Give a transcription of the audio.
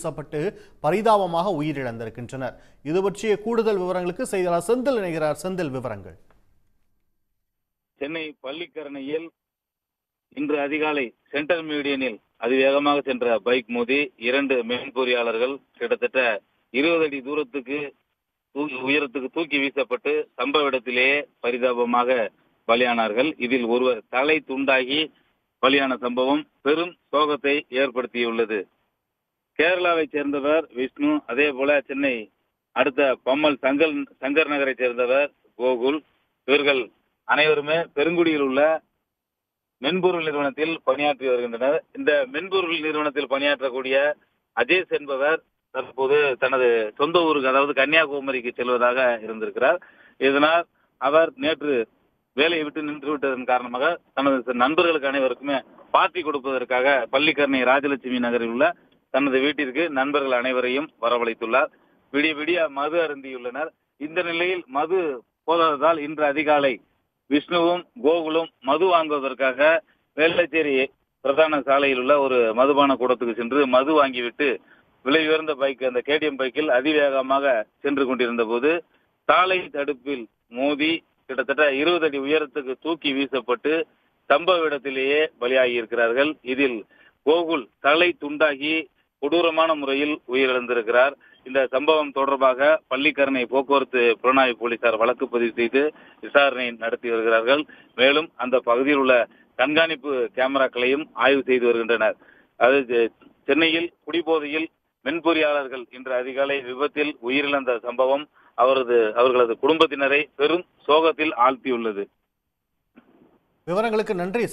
வீசப்பட்டு பரிதாபமாக உயிரிழந்திருக்கின்றனர். இது பற்றிய கூடுதல் விவரங்களுக்கு செய்தியாளர் செந்தில் இணைகிறார். செந்தில், விவரங்கள். சென்னை பள்ளிக்கரணையில் இன்று அதிகாலை சென்ட்ரல் மீடியனில் அதிவேகமாக சென்ற பைக் மோதி 2 மென்பொறியாளர்கள் கிட்டத்தட்ட 20 அடி உயரத்துக்கு தூக்கி வீசப்பட்டு சம்பவ இடத்திலேயே பரிதாபமாக பலியானார்கள். இதில் ஒருவர் தலை துண்டாகி பலியான சம்பவம் பெரும் சோகத்தை ஏற்படுத்தியுள்ளது. கேரளாவை சேர்ந்தவர் விஷ்ணு, அதே போல சென்னை அடுத்த பம்மல் சங்கர் நகரை சேர்ந்தவர் கோகுல். இவர்கள் அனைவருமே பெருங்குடியில் உள்ள மென்பொருள் நிறுவனத்தில் பணியாற்றி வருகின்றனர். இந்த மென்பொருள் நிறுவனத்தில் பணியாற்றக்கூடிய அஜேஷ் என்பவர் தற்போது தனது சொந்த ஊருக்கு, அதாவது கன்னியாகுமரிக்கு செல்வதாக இருந்திருக்கிறார். இதனால் அவர் நேற்று வேலையை விட்டு நின்று விட்டதன் காரணமாக தனது நண்பர்களுக்கு அனைவருக்குமே பார்ட்டி கொடுப்பதற்காக பள்ளிக்கரணை ராஜலட்சுமி நகரில் உள்ள தனது வீட்டிற்கு நண்பர்கள் அனைவரையும் வரவழைத்துள்ளார். விடிய மது அருந்தியுள்ளனர். இந்த நிலையில் மது போதாததால் இன்று அதிகாலை விஷ்ணுவும் கோகுலும் மது வாங்குவதற்காக வேளச்சேரி பிரதான சாலையில் உள்ள ஒரு மதுபான கூடத்துக்கு சென்று மது வாங்கிவிட்டு விலை உயர்ந்த பைக், அந்த KTM பைக்கில் அதிவேகமாக சென்று கொண்டிருந்த போது சாலை தடுப்பில் மோதி கிட்டத்தட்ட 20 அடி உயரத்துக்கு தூக்கி வீசப்பட்டு சம்பவ இடத்திலேயே பலியாகி இருக்கிறார்கள். இதில் கோகுல் தலை துண்டாகி கொடூரமான முறையில் உயிரிழந்திருக்கிறார். இந்த சம்பவம் தொடர்பாக பள்ளிக்கரணை போக்குவரத்து புலனாய்வு போலீசார் வழக்கு பதிவு செய்து விசாரணை நடத்தி வருகிறார்கள். மேலும் அந்த பகுதியில் உள்ள கண்காணிப்பு கேமராக்களையும் ஆய்வு செய்து வருகின்றனர். அது சென்னையில் குடிபோதையில் மென்பொறியாளர்கள் இன்று அதிகாலை விபத்தில் உயிரிழந்த சம்பவம் அவர்களது குடும்பத்தினரை பெரும் சோகத்தில் ஆழ்த்தியுள்ளது. விவரங்களுக்கு நன்றி.